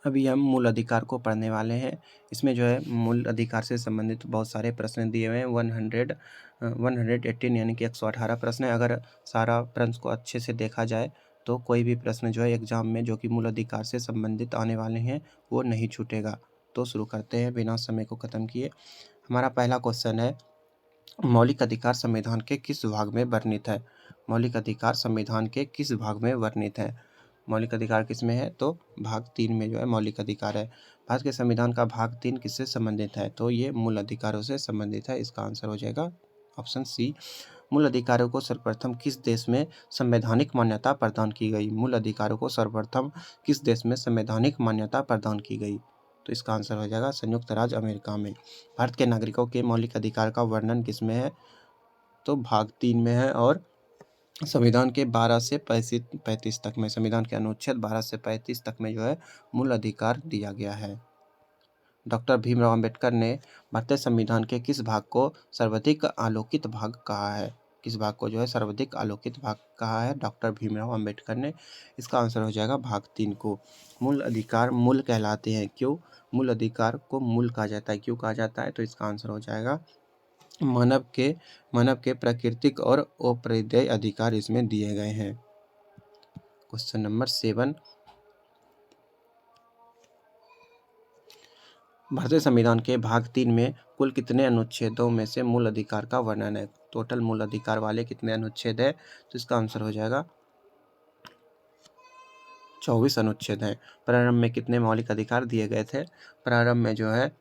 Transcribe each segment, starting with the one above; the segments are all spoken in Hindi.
अभी हम मूल अधिकार को पढ़ने वाले हैं। इसमें जो है मूल अधिकार से संबंधित बहुत सारे प्रश्न दिए हुए हैं। 118 यानी कि 118 प्रश्न है। अगर सारा प्रश्न को अच्छे से देखा जाए तो कोई भी प्रश्न जो है एग्जाम में जो कि मूल अधिकार से संबंधित आने वाले हैं वो नहीं छूटेगा। तो शुरू करते हैं बिना समय को ख़त्म किए। हमारा पहला क्वेश्चन है, मौलिक अधिकार संविधान के किस भाग में वर्णित है? मौलिक अधिकार संविधान के किस भाग में वर्णित है? मौलिक अधिकार किसमें है? तो भाग 3 में जो है मौलिक अधिकार है। भारत के संविधान का भाग 3 किससे संबंधित है? तो ये मूल अधिकारों से संबंधित है। इसका आंसर हो जाएगा ऑप्शन सी। मूल अधिकारों को सर्वप्रथम किस देश में संवैधानिक मान्यता प्रदान की गई? मूल अधिकारों को सर्वप्रथम किस देश में संवैधानिक मान्यता प्रदान की गई? तो इसका आंसर हो जाएगा संयुक्त राज्य अमेरिका में। भारत के नागरिकों के मौलिक अधिकार का वर्णन किसमें है? तो भाग 3 में है और संविधान के 12 से 35 तक में, संविधान के अनुच्छेद 12 से 35 तक में जो है मूल अधिकार दिया गया है। डॉक्टर भीमराव अंबेडकर ने भारतीय संविधान के किस भाग को सर्वाधिक आलोकित भाग कहा है? किस भाग को जो है सर्वाधिक आलोकित भाग कहा है डॉक्टर भीमराव अंबेडकर ने? इसका आंसर हो जाएगा भाग 3 को। मूल अधिकार मूल कहलाते हैं क्यों? मूल अधिकार को मूल कहा जाता है, क्यों कहा जाता है? तो इसका आंसर हो जाएगा मानव के प्राकृतिक और अपरिहार्य अधिकार इसमें दिए गए हैं। क्वेश्चन नंबर 7, भारतीय संविधान के भाग 3 में कुल कितने अनुच्छेदों में से मूल अधिकार का वर्णन है? टोटल मूल अधिकार वाले कितने अनुच्छेद है? तो इसका आंसर हो जाएगा 24 अनुच्छेद हैं। प्रारंभ में कितने मौलिक अधिकार दिए गए थे? प्रारंभ में जो है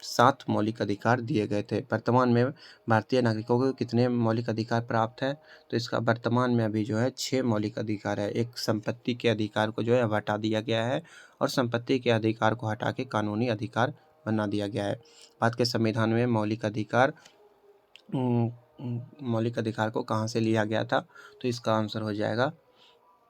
7 मौलिक अधिकार दिए गए थे। वर्तमान में भारतीय नागरिकों को कितने मौलिक अधिकार प्राप्त है? तो इसका वर्तमान में अभी जो है 6 मौलिक अधिकार है। एक संपत्ति के अधिकार को जो है अब हटा दिया गया है और संपत्ति के अधिकार को हटा के कानूनी अधिकार बना दिया गया है। भारत के संविधान में मौलिक अधिकार को कहाँ से लिया गया था? तो इसका आंसर हो जाएगा,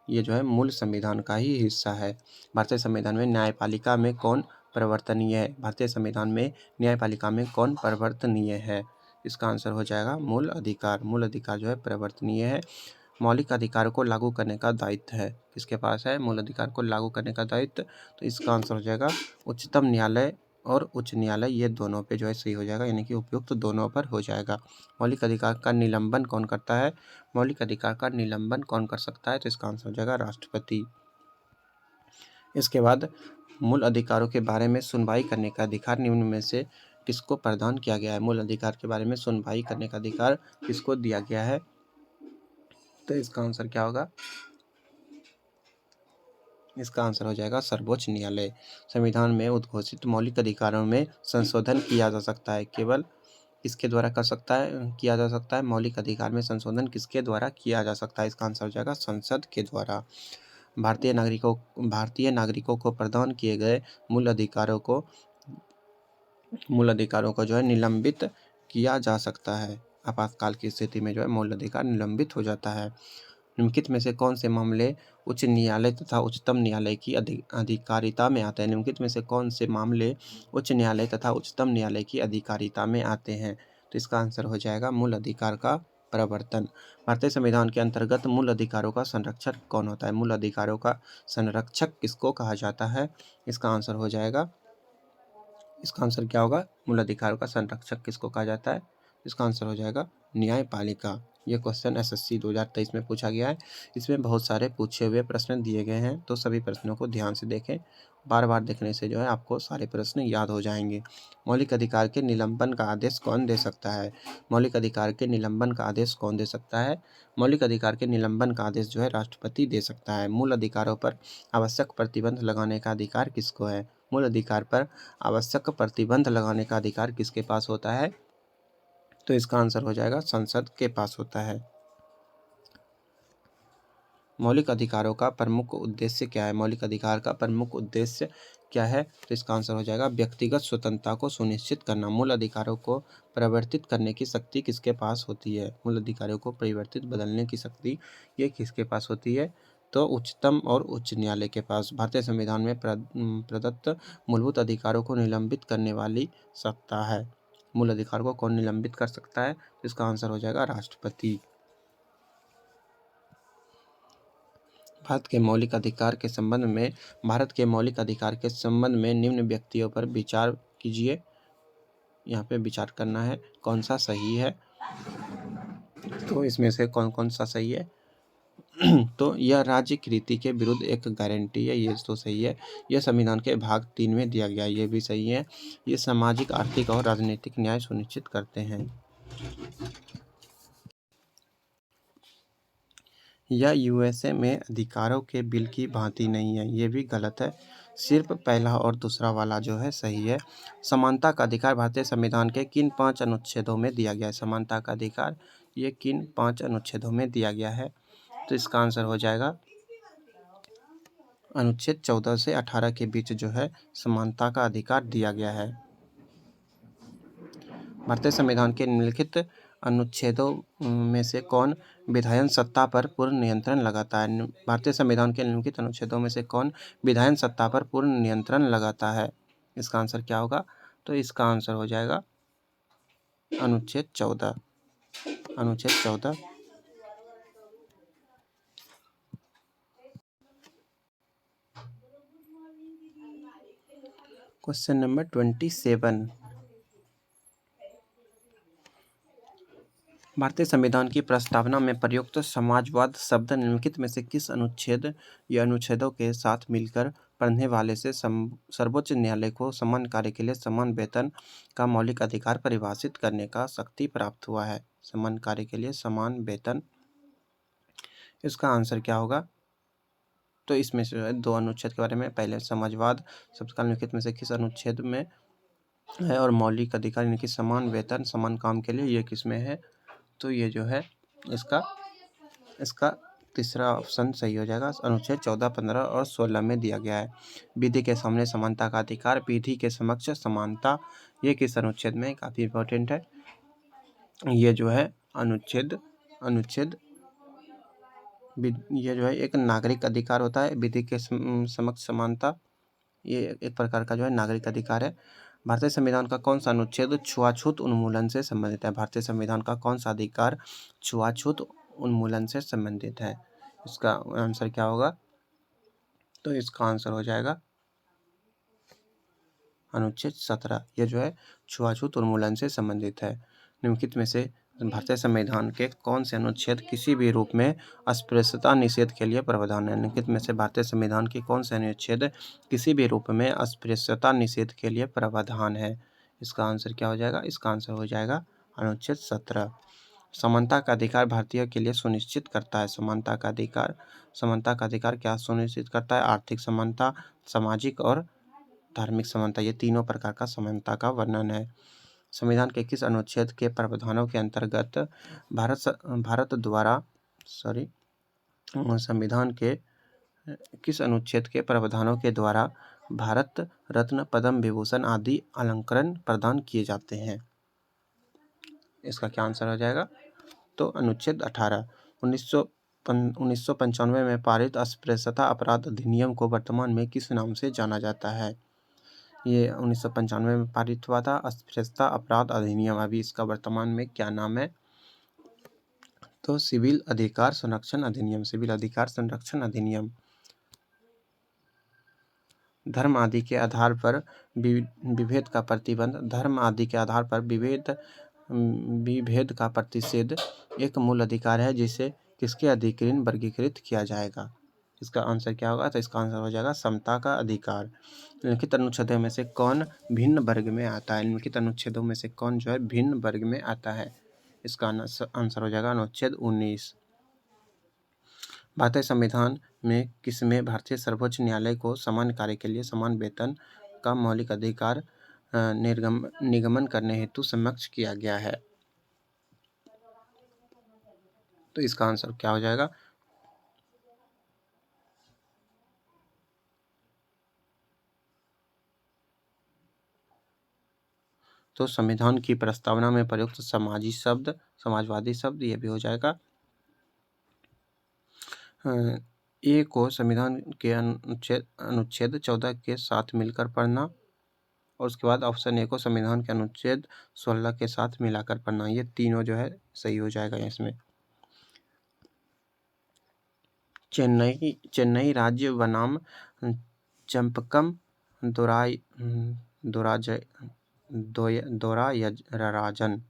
ये जो है मूल संविधान का ही हिस्सा है। भारतीय संविधान में न्यायपालिका में कौन परिवर्तनीय है? भारतीय संविधान में न्यायपालिका में कौन परिवर्तनीय है? इसका आंसर हो जाएगा मूल अधिकार। मूल अधिकार जो है परिवर्तनीय है। मौलिक अधिकारों को लागू करने का दायित्व है किसके पास है? मूल अधिकार को लागू करने का दायित्व, तो इसका आंसर हो जाएगा उच्चतम न्यायालय और उच्च न्यायालय, ये दोनों पे जो है सही हो जाएगा, यानी कि उपयुक्त दोनों पर हो जाएगा। मौलिक अधिकार का निलंबन कौन करता है? मौलिक अधिकार का निलंबन कौन कर सकता है? तो इसका आंसर हो जाएगा राष्ट्रपति। इसके बाद मूल अधिकारों के बारे में सुनवाई करने का अधिकार निम्न में से किसको प्रदान किया गया है? मूल अधिकार के बारे में सुनवाई करने का अधिकार किसको दिया गया है? तो इसका आंसर क्या होगा? इसका आंसर हो जाएगा सर्वोच्च न्यायालय। संविधान में उद्घोषित मौलिक अधिकारों में संशोधन किया जा सकता है, केवल किसके द्वारा किया जा सकता है? मौलिक अधिकार में संशोधन किसके द्वारा किया जा सकता है? इसका आंसर हो जाएगा संसद के द्वारा। भारतीय नागरिकों को प्रदान किए गए मूल अधिकारों को जो है निलंबित किया जा सकता है। आपातकाल की स्थिति में जो है मूल अधिकार निलंबित हो जाता है। निम्नलिखित में से कौन से मामले उच्च न्यायालय तथा उच्चतम न्यायालय की अधिकारिता में आते हैं? निम्नलिखित में से कौन से मामले उच्च न्यायालय तथा उच्चतम न्यायालय की अधिकारिता में आते हैं? तो इसका आंसर हो जाएगा मूल अधिकार का प्रवर्तन। भारतीय संविधान के अंतर्गत मूल अधिकारों का संरक्षक कौन होता है? मूल अधिकारों का संरक्षक किसको कहा जाता है? इसका आंसर हो जाएगा, इसका आंसर क्या होगा? मूल अधिकारों का संरक्षक किसको कहा जाता है? इसका आंसर हो जाएगा न्यायपालिका। ये क्वेश्चन एसएससी 2023 में पूछा गया है। इसमें बहुत सारे पूछे हुए प्रश्न दिए गए हैं, तो सभी प्रश्नों को ध्यान से देखें। बार बार देखने से जो है आपको सारे प्रश्न याद हो जाएंगे। मौलिक अधिकार के निलंबन का आदेश कौन दे सकता है? मौलिक अधिकार के निलंबन का आदेश कौन दे सकता है? मौलिक अधिकार के निलंबन का आदेश जो है राष्ट्रपति दे सकता है। मूल अधिकारों पर आवश्यक प्रतिबंध लगाने का अधिकार किसको है? मूल अधिकार पर आवश्यक प्रतिबंध लगाने का अधिकार किसके पास होता है? तो इसका आंसर हो जाएगा संसद के पास होता है। मौलिक अधिकारों का प्रमुख उद्देश्य क्या है? मौलिक अधिकार का प्रमुख उद्देश्य क्या है? तो इसका आंसर हो जाएगा व्यक्तिगत स्वतंत्रता को सुनिश्चित करना। मूल अधिकारों को परिवर्तित करने की शक्ति किसके पास होती है? मूल अधिकारों को परिवर्तित बदलने की शक्ति ये किसके पास होती है? तो उच्चतम और उच्च न्यायालय के पास। भारतीय संविधान में प्रदत्त मूलभूत अधिकारों को निलंबित करने वाली सत्ता है। मूल अधिकार को कौन निलंबित कर सकता है? इसका आंसर हो जाएगा राष्ट्रपति। भारत के मौलिक अधिकार के संबंध में भारत के मौलिक अधिकार के संबंध में निम्न व्यक्तियों पर विचार कीजिए। यहाँ पे विचार करना है कौन सा सही है। तो इसमें से कौन कौन सा सही है। तो यह राज्य की रीति के विरुद्ध एक गारंटी है, ये तो सही है। यह संविधान के भाग 3 में दिया गया है, ये भी सही है। ये सामाजिक, आर्थिक और राजनीतिक न्याय सुनिश्चित करते हैं। यह यूएसए में अधिकारों के बिल की भांति नहीं है, ये भी गलत है। सिर्फ पहला और दूसरा वाला जो है सही है। समानता का अधिकार भारतीय संविधान के किन 5 अनुच्छेदों में दिया गया है। समानता का अधिकार ये किन 5 अनुच्छेदों में दिया गया है। तो इसका आंसर हो जाएगा अनुच्छेद 14 से 18 के बीच जो है समानता का अधिकार दिया गया है। भारतीय संविधान के निम्नलिखित अनुच्छेदों में से कौन विधायन सत्ता पर पूर्ण नियंत्रण लगाता है। भारतीय संविधान के निम्नलिखित अनुच्छेदों में से कौन विधायन सत्ता पर पूर्ण नियंत्रण लगाता है। इसका आंसर क्या होगा। तो इसका आंसर हो जाएगा अनुच्छेद 14। अनुच्छेद 14। Question number 27। भारतीय संविधान की प्रस्तावना में प्रयुक्त समाजवाद शब्द निम्नलिखित में से किस अनुच्छेद या अनुच्छेदों के साथ मिलकर पढ़ने वाले से सर्वोच्च न्यायालय को समान कार्य के लिए समान वेतन का मौलिक अधिकार परिभाषित करने का शक्ति प्राप्त हुआ है। समान कार्य के लिए समान वेतन, इसका आंसर क्या होगा। तो इसमें से 2 अनुच्छेद के बारे में, पहले समाजवाद शब्द का निम्नलिखित में से किस अनुच्छेद में है, और मौलिक अधिकार यानी कि समान वेतन समान काम के लिए ये किस में है। तो ये जो है इसका तीसरा ऑप्शन सही हो जाएगा। अनुच्छेद 14, 15 और 16 में दिया गया है। विधि के सामने समानता का अधिकार, विधि के समक्ष समानता, ये किस अनुच्छेद में, काफ़ी इंपॉर्टेंट है। ये जो है अनुच्छेद ये जो है एक नागरिक अधिकार होता है। विधि के समक्ष समानता ये एक प्रकार का जो है नागरिक अधिकार है। भारतीय संविधान का कौन सा अनुच्छेद छुआछूत उन्मूलन से संबंधित है। भारतीय संविधान का कौन सा अधिकार छुआछूत उन्मूलन से संबंधित है। इसका आंसर क्या होगा। तो इसका आंसर हो जाएगा अनुच्छेद 17। ये जो है छुआछूत उन्मूलन से संबंधित है। निम्नलिखित में से भारतीय संविधान के कौन से अनुच्छेद किसी भी रूप में अस्पृश्यता निषेध के लिए प्रावधान है। निम्नलिखित में से भारतीय संविधान की कौन से अनुच्छेद किसी भी रूप में अस्पृश्यता निषेध के लिए प्रावधान है। इसका आंसर क्या हो जाएगा। इसका आंसर हो जाएगा अनुच्छेद 17। समानता का अधिकार भारतीय के लिए सुनिश्चित करता है। समानता का अधिकार क्या सुनिश्चित करता है। आर्थिक समानता, सामाजिक और धार्मिक समानता, ये तीनों प्रकार का समानता का वर्णन है। संविधान के किस अनुच्छेद के प्रावधानों के अंतर्गत संविधान के किस अनुच्छेद के प्रावधानों के द्वारा भारत रत्न, पद्म विभूषण आदि अलंकरण प्रदान किए जाते हैं। इसका क्या आंसर हो जाएगा। तो अनुच्छेद 18। 1995 में पारित अस्पृश्यता अपराध अधिनियम को वर्तमान में किस नाम से जाना जाता है। ये 1995 में पारित हुआ था अस्पृश्यता अपराध अधिनियम। अभी इसका वर्तमान में क्या नाम है। तो सिविल अधिकार संरक्षण अधिनियम। सिविल अधिकार संरक्षण अधिनियम। धर्म आदि के आधार पर विभेद का प्रतिबंध। धर्म आदि के आधार पर विभेद का प्रतिषेध एक मूल अधिकार है जिसे किसके अधीन वर्गीकृत किया जाएगा। इसका आंसर क्या होगा। तो इसका आंसर हो जाएगा समता का अधिकार। निम्नलिखित अनुच्छेदों में से कौन भिन्न वर्ग में आता है। निम्नलिखित अनुच्छेदों में से कौन जो है भिन्न वर्ग में आता है। इसका आंसर हो जाएगा अनुच्छेद 19। भारतीय संविधान में किसमें भारतीय सर्वोच्च न्यायालय को समान कार्य के लिए समान वेतन का मौलिक अधिकार निगमन करने हेतु समक्ष किया गया है। तो इसका आंसर क्या हो जाएगा। तो संविधान की प्रस्तावना में प्रयुक्त समाजवादी शब्द ये भी हो जाएगा। ए को संविधान के अनुच्छेद 14 के साथ मिलकर पढ़ना, और उसके बाद ऑप्शन ए को संविधान के अनुच्छेद 16 के साथ मिलाकर पढ़ना। ये तीनों जो है सही हो जाएगा इसमें। चेन्नई राज्य बनाम चंपकम दोराय दोराज दोरायराजन।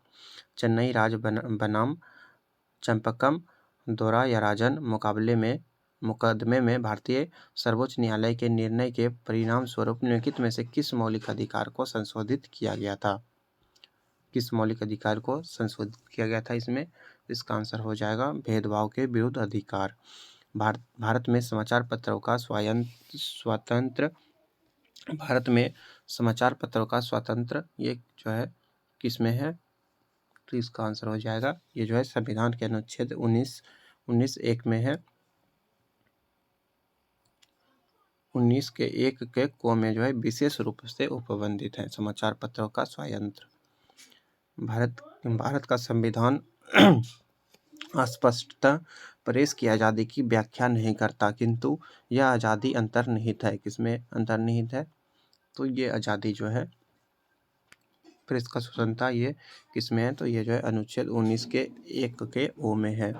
चेन्नई राज्य बनाम चंपकम दोरायराजन मुकदमे में भारतीय सर्वोच्च न्यायालय के निर्णय के परिणाम स्वरूप निम्नलिखित में से किस मौलिक अधिकार को संशोधित किया गया था? किस मौलिक अधिकार को संशोधित किया गया था इसमें? इसका आंसर हो जाएगा भेदभाव के विरुद्ध अधिकार। भारत में समाचार पत्रों का स्वतंत्र भारत में समाचार पत्रों का स्वतंत्र ये जो है किस में है? तो इसका आंसर हो जाएगा ये जो है संविधान के अनुच्छेद 19(1) में है। 19 के 1 के को में जो है विशेष रूप से उपबंधित है समाचार पत्रों का स्वतंत्र। भारत का संविधान स्पष्टतः प्रेस की आज़ादी की व्याख्या नहीं करता, किंतु यह आज़ादी अंतर्निहित है। किसमें अंतर्निहित है? तो ये आज़ादी जो है प्रेस का स्वतंत्रता ये किसमें है? तो ये जो है अनुच्छेद 19 के 1 के ओ में है।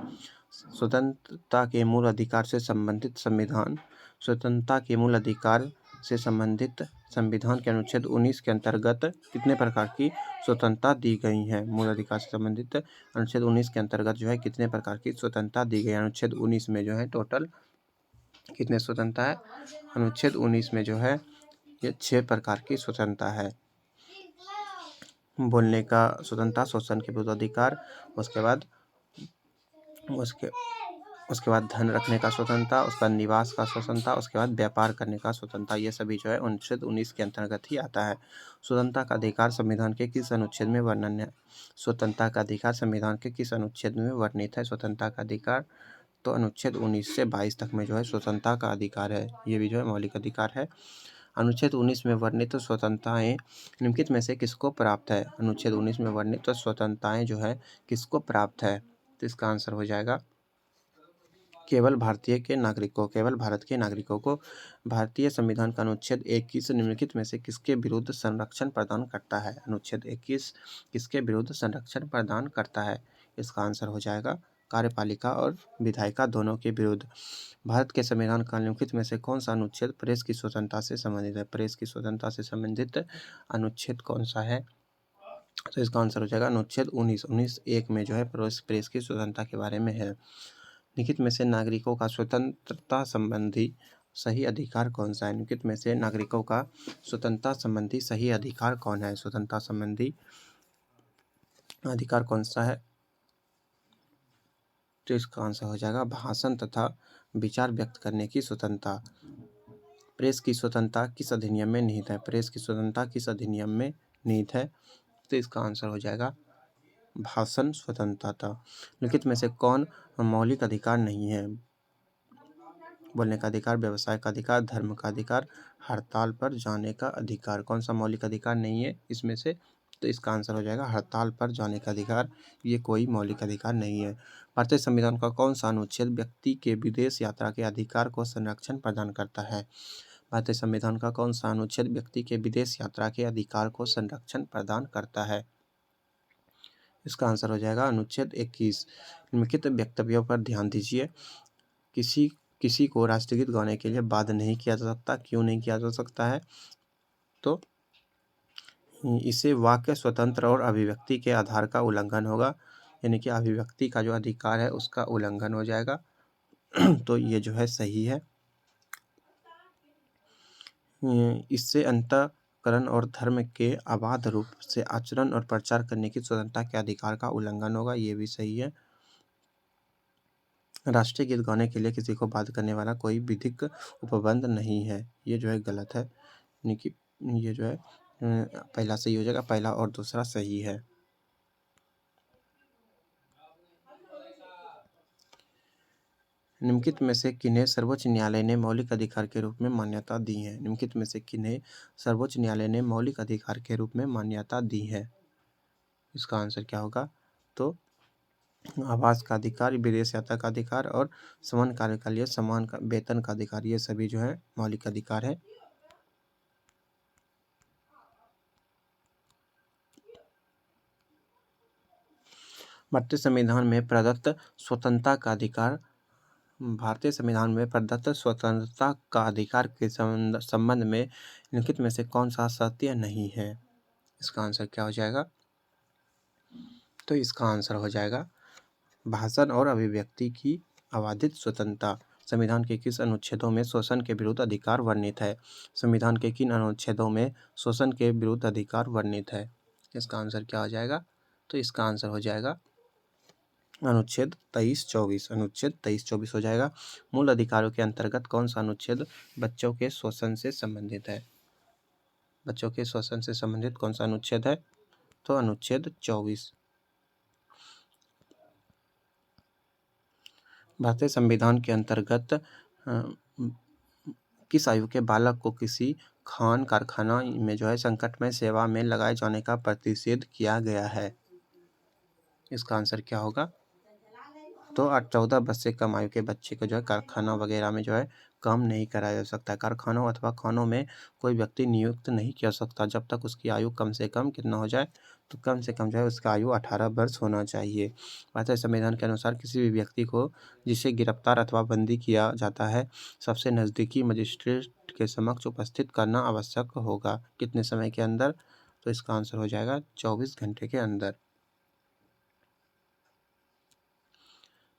स्वतंत्रता के मूल अधिकार से संबंधित संविधान स्वतंत्रता के मूल अधिकार से संबंधित संविधान के अनुच्छेद 19 के अंतर्गत कितने प्रकार की स्वतंत्रता दी गई है? मूल अधिकार से संबंधित अनुच्छेद 19 के अंतर्गत जो है कितने प्रकार की स्वतंत्रता दी गई है? अनुच्छेद 19 में जो है टोटल कितने स्वतंत्रता है? अनुच्छेद 19 में जो है ये 6 प्रकार की स्वतंत्रता है। बोलने का स्वतंत्रता, शोषण के विरुद्ध अधिकार, उसके बाद धन रखने का स्वतंत्रता, उसके बाद निवास का स्वतंत्रता, उसके बाद व्यापार करने का स्वतंत्रता, ये सभी जो है अनुच्छेद 19 के अंतर्गत ही आता है। स्वतंत्रता का अधिकार संविधान के किस अनुच्छेद में वर्णन है? स्वतंत्रता का अधिकार संविधान के किस अनुच्छेद में वर्णित है? स्वतंत्रता का अधिकार तो अनुच्छेद 19 से 22 तक में जो है स्वतंत्रता का अधिकार है। ये भी जो है मौलिक अधिकार है। अनुच्छेद 19 में वर्णित स्वतंत्रताएं निम्नलिखित में से किसको प्राप्त है? अनुच्छेद 19 में वर्णित स्वतंत्रताएं जो है किसको प्राप्त है? तो इसका आंसर हो जाएगा केवल भारत के नागरिकों को। भारतीय संविधान का अनुच्छेद 21 निम्नलिखित में से किसके विरुद्ध संरक्षण प्रदान करता है? अनुच्छेद 21 किसके विरुद्ध संरक्षण प्रदान करता है? इसका आंसर हो जाएगा कार्यपालिका और विधायिका दोनों के विरुद्ध। भारत के संविधान का निम्नलिखित में से कौन सा अनुच्छेद प्रेस की स्वतंत्रता से संबंधित है? प्रेस की स्वतंत्रता से संबंधित अनुच्छेद कौन सा है? तो इसका आंसर हो जाएगा अनुच्छेद 19(1) में जो है प्रेस की स्वतंत्रता के बारे में है। निम्नलिखित में से नागरिकों का स्वतंत्रता संबंधी सही अधिकार कौन सा है? निम्नलिखित में से नागरिकों का स्वतंत्रता संबंधी सही अधिकार कौन है? स्वतंत्रता संबंधी अधिकार कौन सा है? तो इसका आंसर हो जाएगा भाषण तथा विचार व्यक्त करने की स्वतंत्रता। प्रेस की स्वतंत्रता किस अधिनियम में निहित है? प्रेस की स्वतंत्रता किस अधिनियम में निहित है? तो इसका आंसर हो जाएगा भाषण स्वतंत्रता। निम्नलिखित में से कौन मौलिक अधिकार नहीं है? बोलने का अधिकार, व्यवसाय का अधिकार, धर्म का अधिकार, हड़ताल पर जाने का अधिकार। कौन सा मौलिक अधिकार नहीं है इसमें से? तो इसका आंसर हो जाएगा हड़ताल पर जाने का अधिकार। ये कोई मौलिक अधिकार नहीं है। भारतीय संविधान का कौन सा अनुच्छेद व्यक्ति के विदेश यात्रा के अधिकार को संरक्षण प्रदान करता है? भारतीय संविधान का कौन सा अनुच्छेद व्यक्ति के विदेश यात्रा के अधिकार को संरक्षण प्रदान करता है? इसका आंसर हो जाएगा अनुच्छेद 21। निम्नलिखित वक्तव्यों पर ध्यान दीजिए। किसी को राष्ट्रगीत गाने के लिए बाध्य नहीं किया जा सकता। क्यों नहीं किया जा सकता है? तो इसे वाक्य स्वतंत्र और अभिव्यक्ति के आधार का उल्लंघन होगा, यानी कि अभिव्यक्ति का जो अधिकार है उसका उल्लंघन हो जाएगा। तो ये जो है सही है। इससे अंतःकरण और धर्म के अबाध रूप से आचरण और प्रचार करने की स्वतंत्रता के अधिकार का उल्लंघन होगा। ये भी सही है। राष्ट्रीय गीत गाने के लिए किसी को बाध्य करने वाला कोई विधिक उपबंध नहीं है। ये जो है गलत है, यानी कि ये जो है पहला सही हो जाएगा, पहला और दूसरा सही है। निम्नलिखित में से किन्हें सर्वोच्च न्यायालय ने मौलिक अधिकार के रूप में मान्यता दी है? निम्नलिखित में से किन्हें सर्वोच्च न्यायालय ने मौलिक अधिकार के रूप में मान्यता दी है? इसका आंसर क्या होगा? तो आवास का अधिकार, विदेश यात्रा का अधिकार और समान कार्य के लिए समान वेतन का अधिकार, ये सभी जो है मौलिक अधिकार है। भारतीय संविधान में प्रदत्त स्वतंत्रता का अधिकार भारतीय संविधान में प्रदत्त स्वतंत्रता का अधिकार के संबंध में निम्नलिखित में से कौन सा सत्य नहीं है? इसका आंसर क्या हो जाएगा? तो इसका आंसर हो जाएगा भाषण और अभिव्यक्ति की अबाधित स्वतंत्रता। संविधान के किस अनुच्छेदों में शोषण के विरुद्ध अधिकार वर्णित है? संविधान के किन अनुच्छेदों में शोषण के विरुद्ध अधिकार वर्णित है? इसका आंसर क्या हो जाएगा? तो इसका आंसर हो जाएगा अनुच्छेद 23-24। अनुच्छेद 23-24 हो जाएगा। मूल अधिकारों के अंतर्गत कौन सा अनुच्छेद बच्चों के शोषण से संबंधित है? बच्चों के शोषण से संबंधित कौन सा अनुच्छेद है? तो अनुच्छेद 24। भारतीय संविधान के अंतर्गत किस आयु के बालक को किसी खान कारखाना में संकटमय सेवा में लगाए जाने का प्रतिषेध किया गया है? इसका आंसर क्या होगा? तो 14 वर्ष से कम आयु के बच्चे को कारखाना वगैरह में काम नहीं कराया जा सकता है। कारखानों अथवा खानों में कोई व्यक्ति नियुक्त नहीं किया सकता जब तक उसकी आयु कम से कम कितना हो जाए? तो कम से कम उसका आयु 18 वर्ष होना चाहिए। भारतीय संविधान के अनुसार किसी भी व्यक्ति को जिसे गिरफ्तार अथवा बंदी किया जाता है सबसे नज़दीकी मजिस्ट्रेट के समक्ष उपस्थित करना आवश्यक होगा। कितने समय के अंदर? तो इसका आंसर हो जाएगा 24 घंटे के अंदर।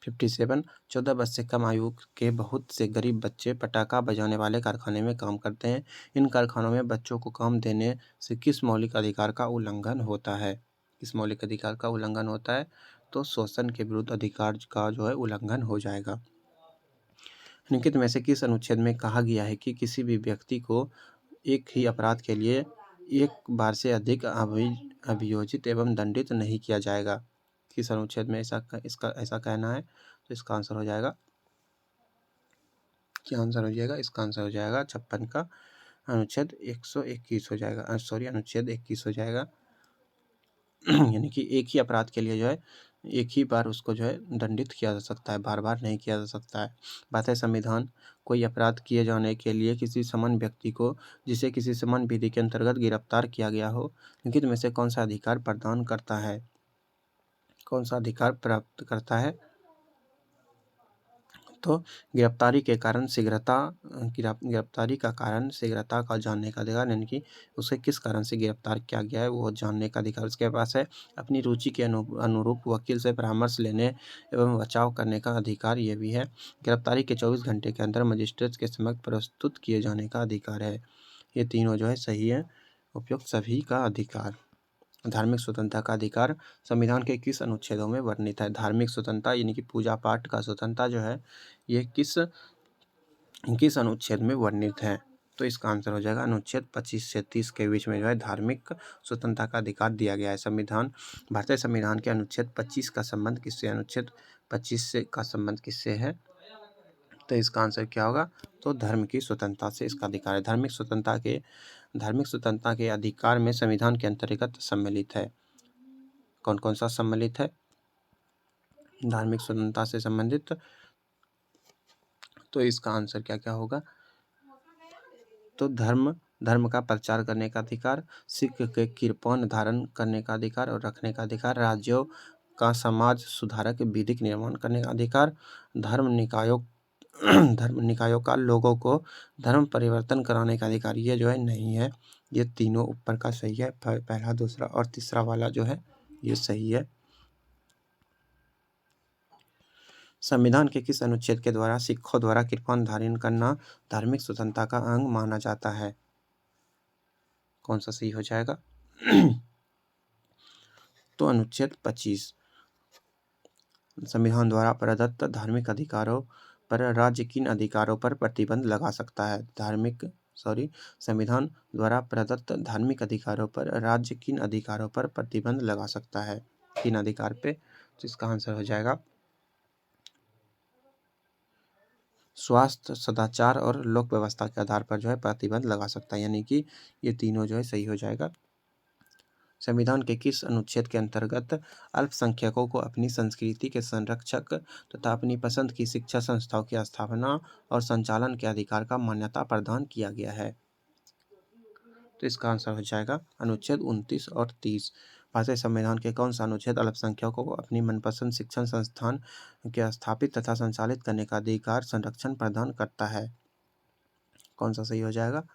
57 14 वर्ष से कम आयु के बहुत से गरीब बच्चे पटाखा बजाने वाले कारखाने में काम करते हैं। इन कारखानों में बच्चों को काम देने से किस मौलिक अधिकार का उल्लंघन होता है? किस मौलिक अधिकार का उल्लंघन होता है? तो शोषण के विरुद्ध अधिकार का उल्लंघन हो जाएगा। निम्नलिखित में से किस अनुच्छेद में कहा गया है कि किसी भी व्यक्ति को एक ही अपराध के लिए एक बार से अधिक अभियोजित एवं दंडित नहीं किया जाएगा? किस अनुच्छेद में ऐसा कहना है? तो इसका आंसर हो जाएगा, क्या आंसर हो जाएगा? इसका आंसर हो जाएगा 56 का अनुच्छेद 121 हो जाएगा। अनुच्छेद 21 हो जाएगा। यानी कि एक ही अपराध के लिए एक ही बार उसको दंडित किया जा सकता है, बार बार नहीं किया जा सकता है। बात है संविधान कोई अपराध किए जाने के लिए किसी समन व्यक्ति को जिसे किसी समन विधि के अंतर्गत गिरफ्तार किया गया हो निम्नलिखित में से कौन सा अधिकार प्रदान करता है? कौन सा अधिकार प्राप्त करता है? तो गिरफ्तारी का कारण शीघ्रता का जानने का अधिकार, यानी कि उसे किस कारण से गिरफ्तार किया गया है वो जानने का अधिकार उसके पास है। अपनी रुचि के अनुरूप वकील से परामर्श लेने एवं बचाव करने का अधिकार ये भी है। गिरफ्तारी के 24 घंटे के अंदर मजिस्ट्रेट के समक्ष प्रस्तुत किए जाने का अधिकार है। ये तीनों सही है, उपयुक्त सभी का अधिकार। धार्मिक स्वतंत्रता का अधिकार संविधान के किस अनुच्छेदों में वर्णित है? धार्मिक स्वतंत्रता यानी कि पूजा पाठ का स्वतंत्रता ये किस अनुच्छेद में वर्णित है? तो इसका आंसर हो जाएगा अनुच्छेद 25 से 30 के बीच में धार्मिक स्वतंत्रता का अधिकार दिया गया है। भारतीय संविधान के अनुच्छेद 25 का संबंध किससे? अनुच्छेद 25 का संबंध किससे है? तो इसका आंसर क्या होगा? तो धर्म की स्वतंत्रता से इसका अधिकार है। धार्मिक स्वतंत्रता के अधिकार में संविधान के अंतर्गत सम्मिलित है। कौन कौन सा सम्मिलित है धार्मिक स्वतंत्रता से संबंधित? तो इसका आंसर क्या क्या होगा? तो धर्म का प्रचार करने का अधिकार, सिख के कृपाण धारण करने का अधिकार और रखने का अधिकार, राज्यों का समाज सुधारक विधिक निर्माण करने का अधिकार, धर्म निकायों का लोगों को धर्म परिवर्तन कराने का अधिकार ये नहीं है। ये तीनों ऊपर का सही है, पहला, दूसरा और तीसरा वाला ये सही है। संविधान के किस अनुच्छेद के द्वारा सिखों द्वारा कृपाण धारण करना धार्मिक स्वतंत्रता का अंग माना जाता है? कौन सा सही हो जाएगा? तो अनुच्छेद 25। संविधान द्वारा प्रदत्त धार्मिक अधिकारों पर राज्य किन अधिकारों पर प्रतिबंध लगा सकता है? संविधान द्वारा प्रदत्त धार्मिक अधिकारों पर राज्य किन अधिकारों पर प्रतिबंध लगा सकता है? किन अधिकार पे? तो इसका आंसर हो जाएगा स्वास्थ्य, सदाचार और लोक व्यवस्था के आधार पर प्रतिबंध लगा सकता है। यानी कि ये तीनों सही हो जाएगा। संविधान के किस अनुच्छेद के अंतर्गत अल्पसंख्यकों को अपनी संस्कृति के संरक्षक तथा अपनी पसंद की शिक्षा संस्थाओं की स्थापना और संचालन के अधिकार का मान्यता प्रदान किया गया है? तो इसका आंसर हो जाएगा अनुच्छेद 29 और 30। भारतीय संविधान के कौन सा अनुच्छेद अल्पसंख्यकों को अपनी मनपसंद शिक्षण संस्थान के स्थापित तथा संचालित करने का अधिकार संरक्षण प्रदान करता है? कौन सा सही हो जाएगा?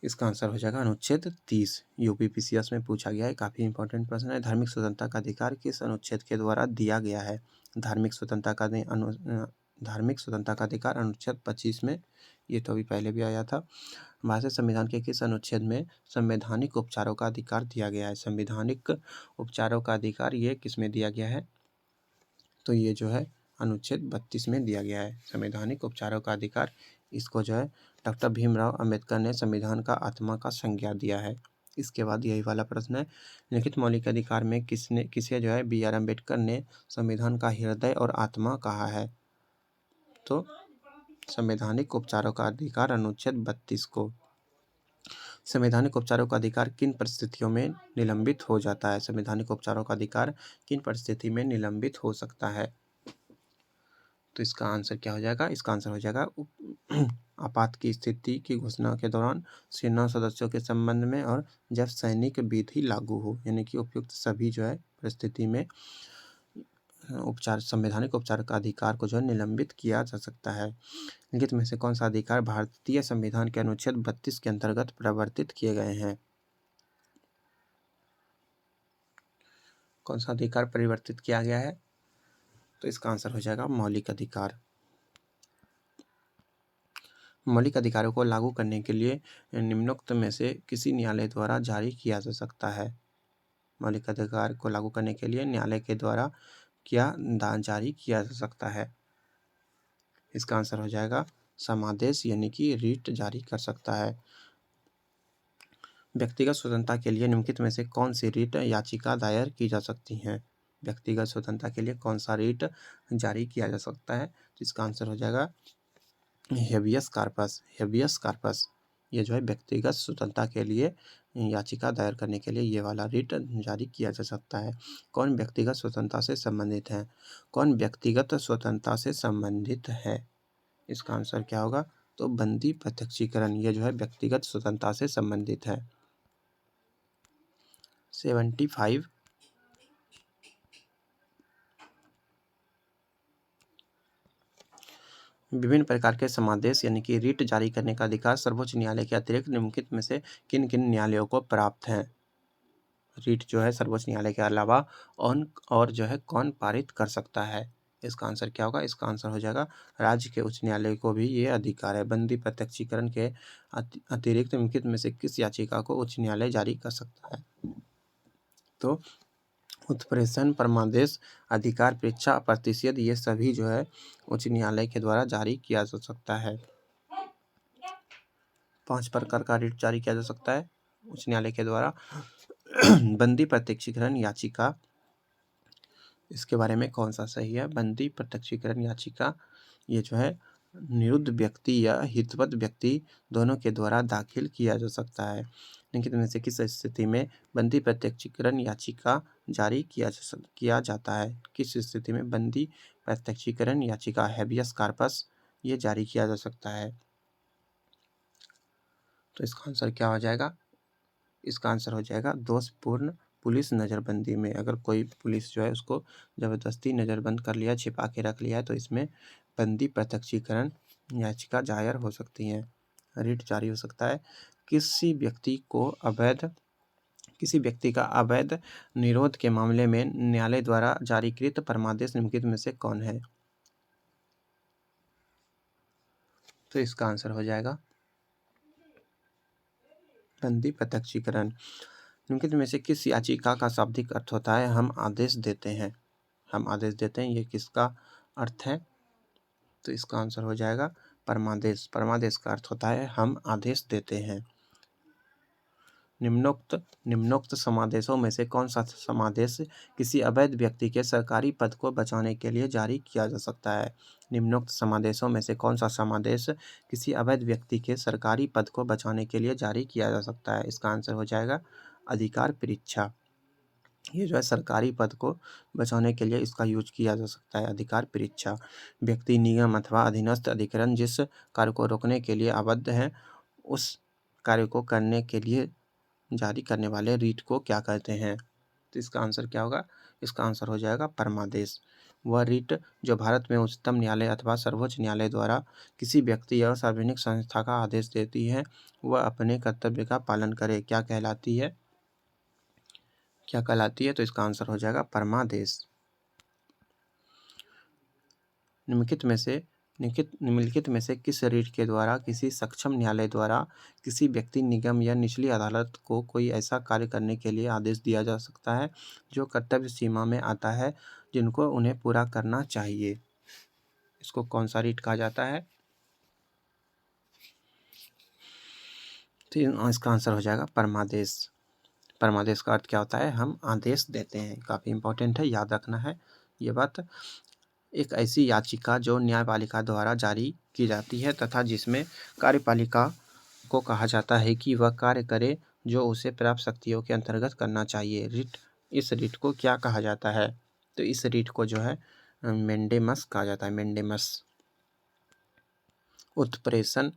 इसका आंसर हो जाएगा अनुच्छेद 30। यूपीपीसीएस में पूछा गया है, काफ़ी इंपॉर्टेंट प्रश्न है। धार्मिक स्वतंत्रता का अधिकार किस अनुच्छेद के द्वारा दिया गया है? धार्मिक स्वतंत्रता का अधिकार अनुच्छेद 25 में, ये तो अभी पहले भी आया था। भारतीय संविधान के किस अनुच्छेद में संवैधानिक उपचारों का अधिकार दिया गया है? संवैधानिक उपचारों का अधिकार ये किस में दिया गया है? तो ये जो है अनुच्छेद 32 में दिया गया है, संवैधानिक उपचारों का अधिकार। इसको जो है डॉक्टर भीमराव अंबेडकर ने संविधान का आत्मा का संज्ञा दिया है। इसके बाद यही वाला प्रश्न है, लिखित मौलिक अधिकार में किसे जो है BR अम्बेडकर ने संविधान का हृदय और आत्मा कहा है? तो संवैधानिक उपचारों का अधिकार अनुच्छेद 32 को। संवैधानिक उपचारों का अधिकार किन परिस्थितियों में निलंबित हो जाता है? संवैधानिक उपचारों का अधिकार किन परिस्थिति में निलंबित हो सकता है? तो इसका आंसर क्या हो जाएगा? इसका आंसर हो जाएगा आपात की स्थिति की घोषणा के दौरान, सेना सदस्यों के संबंध में, और जब सैनिक विधि लागू हो, यानी कि उपयुक्त सभी जो है परिस्थिति में संवैधानिक उपचार का अधिकार को जो है निलंबित किया जा सकता है। निम्नलिखित में से कौन सा अधिकार भारतीय संविधान के अनुच्छेद 32 के अंतर्गत प्रवर्तित किए गए हैं? कौन सा अधिकार परिवर्तित किया गया है? तो इसका आंसर हो जाएगा मौलिक अधिकार। मौलिक अधिकारों को लागू करने के लिए निम्नोक्त में से किसी न्यायालय द्वारा जारी किया जा सकता है? मौलिक अधिकार को लागू करने के लिए न्यायालय के द्वारा जारी किया जा सकता है? इसका आंसर हो जाएगा समादेश, यानी कि रीट जारी कर सकता है। व्यक्तिगत स्वतंत्रता के लिए निम्नलिखित में से कौन सी रीट याचिका दायर की जा सकती हैं? व्यक्तिगत स्वतंत्रता के लिए कौन सा रीट जारी किया जा सकता है? तो इसका आंसर हो जाएगा हेबियस कार्पस। हेबियस कार्पस ये जो है व्यक्तिगत स्वतंत्रता के लिए याचिका दायर करने के लिए ये वाला रीट जारी किया जा सकता है। कौन व्यक्तिगत स्वतंत्रता से संबंधित है? कौन व्यक्तिगत स्वतंत्रता से संबंधित है? इसका आंसर क्या होगा? तो बंदी प्रत्यक्षीकरण, ये जो है व्यक्तिगत स्वतंत्रता से संबंधित है। 75 विभिन्न प्रकार के समादेश यानी कि रीट जारी करने का अधिकार सर्वोच्च न्यायालय के अतिरिक्त निम्नलिखित में से किन किन न्यायालयों को प्राप्त है? रीट जो है सर्वोच्च न्यायालय के अलावा और जो है कौन पारित कर सकता है? इसका आंसर क्या होगा? इसका आंसर हो जाएगा राज्य के उच्च न्यायालय को भी ये अधिकार है। बंदी प्रत्यक्षीकरण के अतिरिक्त निम्नलिखित में से किस याचिका को उच्च न्यायालय जारी कर सकता है? तो उत्प्रेषण, परमादेश, अधिकार परीक्षा, प्रतिषेध, ये सभी जो है उच्च न्यायालय के द्वारा जारी किया जा सकता है। 5 प्रकार का रीट जारी किया जा सकता है उच्च न्यायालय के द्वारा। बंदी प्रत्यक्षीकरण याचिका, इसके बारे में कौन सा सही है? बंदी प्रत्यक्षीकरण याचिका ये जो है निरुद्ध व्यक्ति या हितवत व्यक्ति दोनों के द्वारा दाखिल किया जा सकता है। निम्नलिखित में से किस स्थिति में बंदी प्रत्यक्षीकरण याचिका जारी किया जाता है? किस स्थिति में बंदी प्रत्यक्षीकरण याचिका हेबियस कार्पस ये जारी किया जा सकता है? तो इसका आंसर क्या हो जाएगा? इसका आंसर हो जाएगा दोषपूर्ण पुलिस नज़रबंदी में। अगर कोई पुलिस जो है उसको ज़बरदस्ती नज़रबंद कर लिया, छिपा के रख लिया है, तो इसमें बंदी प्रत्यक्षीकरण याचिका दायर हो सकती है, रीट जारी हो सकता है। किसी व्यक्ति का अवैध निरोध के मामले में न्यायालय द्वारा जारीकृत परमादेश निम्नलिखित में से कौन है? तो इसका आंसर हो जाएगा बंदी प्रत्यक्षीकरण। निम्नलिखित में से किस याचिका का शाब्दिक अर्थ होता है हम आदेश देते हैं? हम आदेश देते हैं, ये किसका अर्थ है? तो इसका आंसर हो जाएगा परमादेश। परमादेश का अर्थ होता है हम आदेश देते हैं। निम्नोक्त समादेशों में से कौन सा समादेश किसी अवैध व्यक्ति के सरकारी पद को बचाने के लिए जारी किया जा सकता है? निम्नोक्त समादेशों में से कौन सा समादेश किसी अवैध व्यक्ति के सरकारी पद को बचाने के लिए जारी किया जा सकता है? इसका आंसर हो जाएगा अधिकार परीक्षा। ये जो है सरकारी पद को बचाने के लिए इसका यूज किया जा सकता है, अधिकार परीक्षा। व्यक्ति, निगम अथवा अधीनस्थ अधिकरण जिस कार्य को रोकने के लिए आबद्ध है उस कार्य को करने के लिए जारी करने वाले रीट को क्या कहते हैं? तो इसका आंसर क्या होगा? इसका आंसर हो जाएगा परमादेश। वह रीट जो भारत में उच्चतम न्यायालय अथवा सर्वोच्च न्यायालय द्वारा किसी व्यक्ति या सार्वजनिक संस्था का आदेश देती है, वह अपने कर्तव्य का पालन करे। क्या कहलाती है? क्या कहलाती है? तो इसका आंसर हो जाएगा परमादेश। निम्नलिखित में से किस रीट के द्वारा किसी सक्षम न्यायालय द्वारा किसी व्यक्ति, निगम या निचली अदालत को कोई ऐसा कार्य करने के लिए आदेश दिया जा सकता है जो कर्तव्य सीमा में आता है, जिनको उन्हें पूरा करना चाहिए? इसको कौन सा रीट कहा जाता है? तो इसका आंसर हो जाएगा परमादेश। परमादेश का अर्थ क्या होता है? हम आदेश देते हैं। काफ़ी इंपॉर्टेंट है, याद रखना है ये बात। एक ऐसी याचिका जो न्यायपालिका द्वारा जारी की जाती है तथा जिसमें कार्यपालिका को कहा जाता है कि वह कार्य करे जो उसे प्राप्त शक्तियों के अंतर्गत करना चाहिए। इस रीट को क्या कहा जाता है? तो इस रीट को जो है मेंडेमस कहा जाता है। मेंडेमस। उत्प्रेषण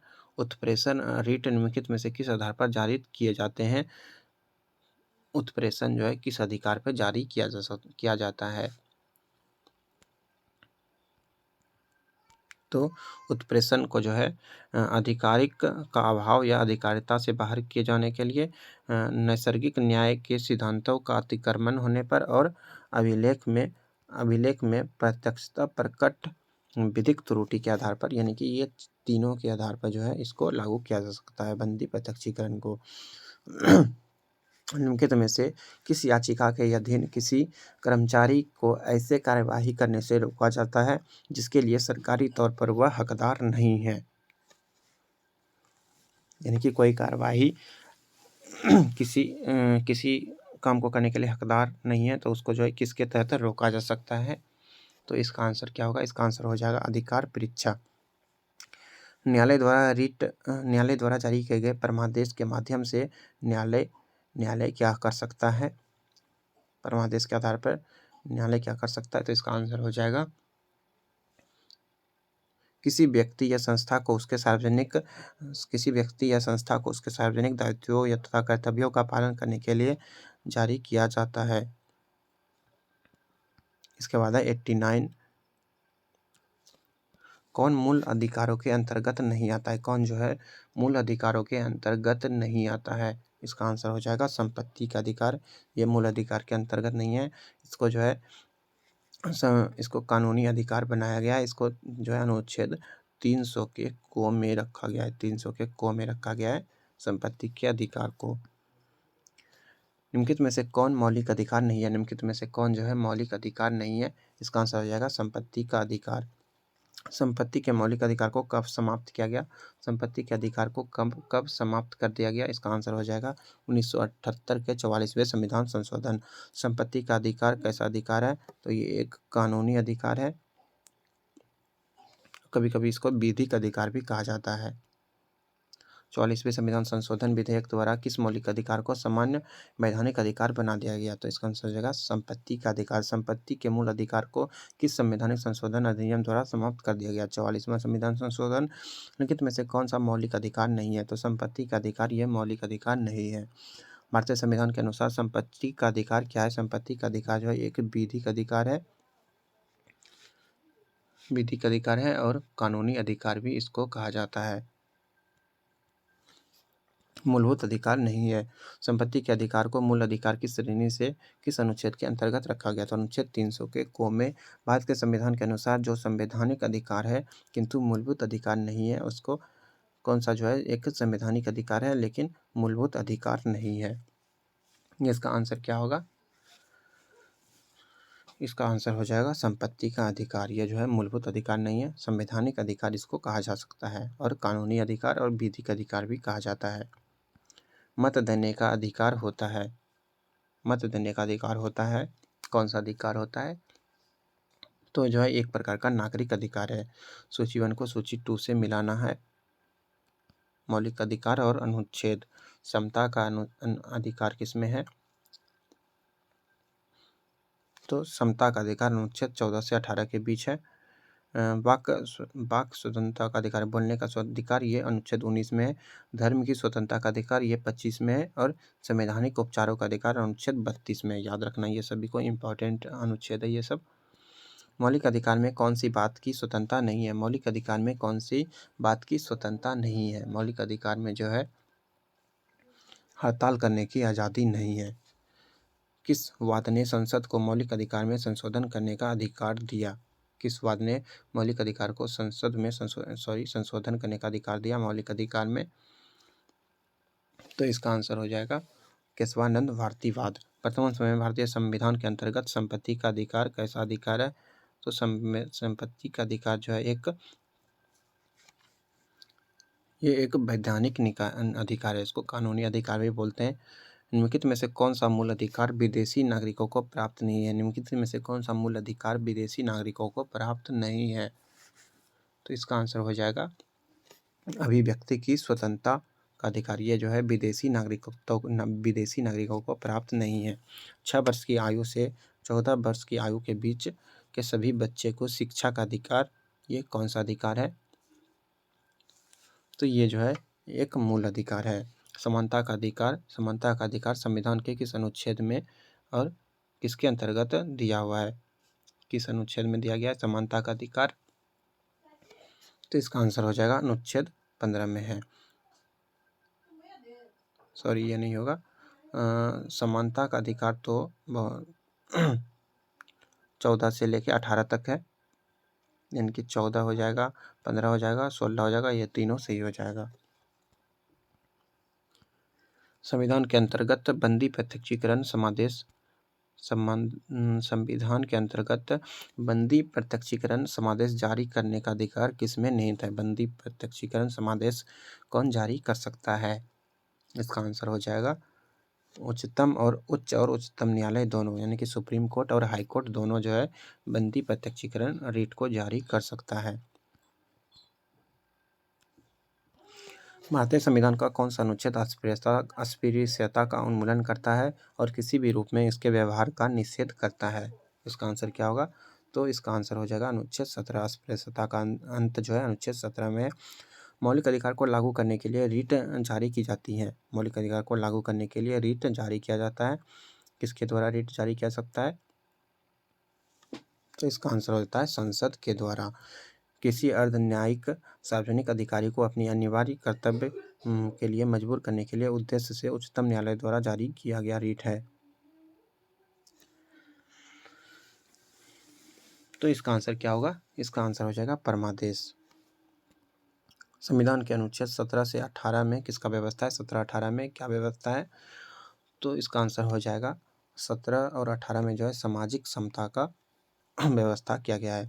रीट निम्नलिखित में से किस आधार पर जारी किए जाते हैं? उत्प्रेषण जो है किस अधिकार पर जारी किया जाता है? तो उत्प्रेषण को जो है आधिकारिक का अभाव या अधिकारिता से बाहर किए जाने के लिए, नैसर्गिक न्याय के सिद्धांतों का अतिक्रमण होने पर और अभिलेख में प्रत्यक्षता प्रकट विधिक त्रुटि के आधार पर, यानी कि ये तीनों के आधार पर जो है इसको लागू किया जा सकता है, बंदी प्रत्यक्षीकरण को। निम्नलिखित में से किस याचिका के अधीन किसी कर्मचारी को ऐसे कार्यवाही करने से रोका जाता है जिसके लिए सरकारी तौर पर वह हकदार नहीं है? यानी कि कोई कार्यवाही किसी काम को करने के लिए हकदार नहीं है, तो उसको जो है किसके तहत रोका जा सकता है? तो इसका आंसर क्या होगा? इसका आंसर हो जाएगा अधिकार परीक्षा। न्यायालय द्वारा जारी किए गए परमादेश के माध्यम से न्यायालय क्या कर सकता है? परमादेश के आधार पर न्यायालय क्या कर सकता है? तो इसका आंसर हो जाएगा किसी व्यक्ति या संस्था को उसके सार्वजनिक दायित्वों या तथा कर्तव्यों का पालन करने के लिए जारी किया जाता है। इसके बाद है 89। कौन मूल अधिकारों के अंतर्गत नहीं आता है? कौन जो है मूल अधिकारों के अंतर्गत नहीं आता है? इसका आंसर हो जाएगा संपत्ति का अधिकार। ये मूल अधिकार के अंतर्गत नहीं है। इसको जो है इसको कानूनी अधिकार बनाया गया है। इसको जो है अनुच्छेद 300 के को में रखा गया है। 300 के को में रखा गया है संपत्ति के अधिकार को। निम्नलिखित में से कौन मौलिक अधिकार नहीं है? निम्नलिखित में से कौन जो है मौलिक अधिकार नहीं है? इसका आंसर हो जाएगा संपत्ति का अधिकार। संपत्ति के मौलिक अधिकार को कब समाप्त किया गया? संपत्ति के अधिकार को कब समाप्त कर दिया गया? इसका आंसर हो जाएगा 1978 के 44वें संविधान संशोधन। संपत्ति का अधिकार कैसा अधिकार है? तो ये एक कानूनी अधिकार है। कभी कभी इसको विधिक अधिकार भी कहा जाता है। 44वें संविधान संशोधन विधेयक द्वारा किस मौलिक अधिकार को सामान्य वैधानिक अधिकार बना दिया गया? तो इसका आंसर हो जाएगा संपत्ति का अधिकार। संपत्ति के मूल अधिकार को किस संवैधानिक संशोधन अधिनियम द्वारा समाप्त कर दिया गया? 44वां संविधान संशोधन। निम्नलिखित में से कौन सा मौलिक अधिकार नहीं है? तो संपत्ति का अधिकार यह मौलिक अधिकार नहीं है। भारतीय संविधान के अनुसार संपत्ति का अधिकार क्या है? संपत्ति का अधिकार जो है एक विधिक अधिकार है। विधिक अधिकार है और कानूनी अधिकार भी इसको कहा जाता है। मूलभूत अधिकार नहीं है। संपत्ति के अधिकार को मूल अधिकार की श्रेणी से किस अनुच्छेद के अंतर्गत रखा गया? तो अनुच्छेद 300 के को में भारत के संविधान के अनुसार जो संवैधानिक अधिकार है किंतु मूलभूत अधिकार नहीं है, उसको कौन सा जो है एक संवैधानिक अधिकार है लेकिन मूलभूत अधिकार नहीं है। इसका आंसर क्या होगा? इसका आंसर हो जाएगा संपत्ति का अधिकार। यह जो है मूलभूत अधिकार नहीं है, संवैधानिक अधिकार इसको कहा जा सकता है और कानूनी अधिकार और विधिक अधिकार भी कहा जाता है। मत देने का अधिकार होता है। मत देने का अधिकार होता है। कौन सा अधिकार होता है? तो जो है एक प्रकार का नागरिक अधिकार है। सूची 1 को सूची 2 से मिलाना है। मौलिक अधिकार और अनुच्छेद। समता का अधिकार किसमें है? तो समता का अधिकार अनुच्छेद 14 से 18 के बीच है। वाक स्वतंत्रता का अधिकार, बोलने का अधिकार, ये अनुच्छेद 19 में है। धर्म की स्वतंत्रता का अधिकार, ये 25 में है। और संवैधानिक उपचारों का अधिकार अनुच्छेद 32 में है। याद रखना, ये सभी को इम्पोर्टेंट अनुच्छेद है ये सब। मौलिक अधिकार में कौन सी बात की स्वतंत्रता नहीं है? मौलिक अधिकार में कौन सी बात की स्वतंत्रता नहीं है? मौलिक अधिकार में जो है हड़ताल करने की आज़ादी नहीं है। किस वाद ने संसद को मौलिक अधिकार में संशोधन करने का अधिकार दिया? किस वाद ने मौलिक अधिकार को संसद में संशोधन करने का अधिकार दिया मौलिक अधिकार में? तो इसका आंसर हो जाएगा केशवानंद भारतीवाद। वर्तमान समय में भारतीय संविधान के अंतर्गत संपत्ति का अधिकार कैसा अधिकार है? तो संपत्ति का अधिकार जो है ये एक वैधानिक अधिकार है। इसको कानूनी अधिकार भी बोलते हैं। निम्नलिखित में से कौन सा मूल अधिकार विदेशी नागरिकों को प्राप्त नहीं है? निम्नलिखित में से कौन सा मूल अधिकार विदेशी नागरिकों को प्राप्त नहीं है? तो इसका आंसर हो जाएगा अभिव्यक्ति की स्वतंत्रता का अधिकार। ये जो है विदेशी नागरिकों को प्राप्त नहीं है। 6 वर्ष की आयु से 14 वर्ष की आयु के बीच के सभी बच्चे को शिक्षा का अधिकार, ये कौन सा अधिकार है? तो ये जो है एक मूल अधिकार है। समानता का अधिकार संविधान के किस अनुच्छेद में और किसके अंतर्गत दिया हुआ है? किस अनुच्छेद में दिया गया है समानता का अधिकार? तो इसका आंसर हो जाएगा अनुच्छेद 15 में है। सॉरी, ये नहीं होगा। समानता का अधिकार तो 14 से लेके 18 तक है, यानी कि 14 हो जाएगा, 15 हो जाएगा, 16 हो जाएगा, ये तीनों सही हो जाएगा। संविधान के अंतर्गत बंदी प्रत्यक्षीकरण समादेश संविधान के अंतर्गत बंदी प्रत्यक्षीकरण समादेश जारी करने का अधिकार किसमें निहित है? बंदी प्रत्यक्षीकरण समादेश कौन जारी कर सकता है? इसका आंसर हो जाएगा उच्चतम और उच्चतम न्यायालय दोनों, यानी कि सुप्रीम कोर्ट और हाई कोर्ट दोनों जो है बंदी प्रत्यक्षीकरण रिट को जारी कर सकता है। भारतीय संविधान का कौन सा अनुच्छेद अस्पृश्यता का उन्मूलन करता है और किसी भी रूप में इसके व्यवहार का निषेध करता है? इसका आंसर क्या होगा? तो इसका आंसर हो जाएगा अनुच्छेद 17। अस्पृश्यता का अंत जो है अनुच्छेद 17 में। मौलिक अधिकार को लागू करने के लिए रीट जारी की जाती है। मौलिक अधिकार को लागू करने के लिए रीट जारी किया जाता है। किसके द्वारा रीट जारी किया सकता है? तो इसका आंसर होता है संसद के द्वारा। किसी अर्धन्यायिक सार्वजनिक अधिकारी को अपनी अनिवार्य कर्तव्य के लिए मजबूर करने के लिए उद्देश्य से उच्चतम न्यायालय द्वारा जारी किया गया रीट है। तो इसका आंसर क्या होगा? इसका आंसर हो जाएगा परमादेश। संविधान के अनुच्छेद 17 से 18 में किसका व्यवस्था है? 17-18 में क्या व्यवस्था है? तो इसका आंसर हो जाएगा 17 और 18 में जो है सामाजिक समता का व्यवस्था किया गया है।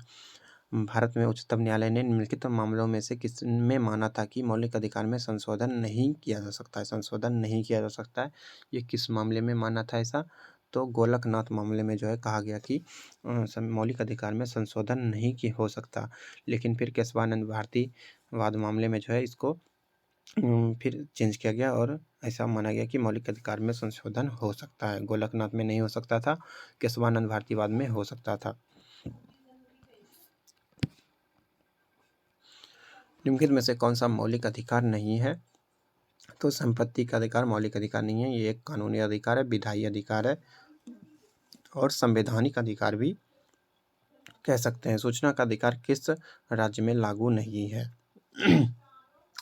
भारत में उच्चतम न्यायालय ने निम्नलिखित मामलों में से किस में माना था कि मौलिक अधिकार में संशोधन नहीं किया जा सकता है? संशोधन नहीं किया जा सकता है, ये किस मामले में माना था ऐसा? तो गोलकनाथ मामले में जो है कहा गया कि मौलिक अधिकार में संशोधन नहीं की हो सकता। लेकिन फिर केशवानंद भारतीवाद मामले में जो है इसको फिर चेंज किया गया और ऐसा माना गया कि मौलिक अधिकार में संशोधन हो सकता है। गोलकनाथ में नहीं हो सकता था, केशवानंद भारतीवाद में हो सकता था। निम्नलिखित में से कौन सा मौलिक अधिकार नहीं है? तो संपत्ति का अधिकार मौलिक अधिकार नहीं है, ये एक कानूनी अधिकार है, विधायी अधिकार है और संवैधानिक अधिकार भी कह सकते हैं। सूचना का अधिकार किस राज्य में लागू नहीं है?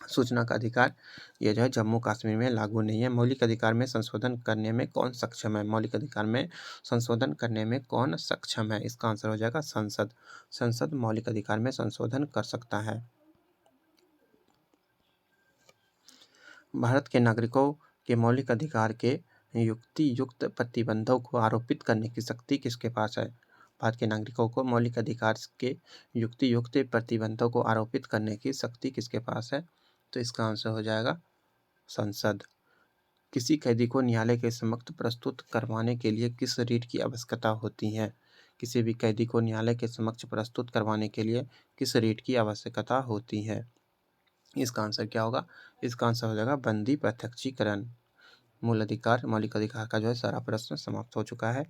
सूचना का अधिकार ये जो है जम्मू कश्मीर में लागू नहीं है। मौलिक अधिकार में संशोधन करने में कौन सक्षम है? मौलिक अधिकार में संशोधन करने में कौन सक्षम है? इसका आंसर हो जाएगा संसद। संसद मौलिक अधिकार में संशोधन कर सकता है। भारत के नागरिकों के मौलिक अधिकार के युक्तियुक्त प्रतिबंधों को आरोपित करने की शक्ति किसके पास है? भारत के नागरिकों को मौलिक अधिकार के युक्तियुक्त प्रतिबंधों को आरोपित करने की शक्ति किसके पास है? तो इसका आंसर हो जाएगा संसद। किसी कैदी को न्यायालय के समक्ष प्रस्तुत करवाने के लिए किस रीट की आवश्यकता होती है? किसी भी कैदी को न्यायालय के समक्ष प्रस्तुत करवाने के लिए किस रीट की आवश्यकता होती है? इसका आंसर क्या होगा? इसका आंसर हो जाएगा बंदी प्रत्यक्षीकरण। मौलिक अधिकार का जो है सारा प्रश्न समाप्त हो चुका है।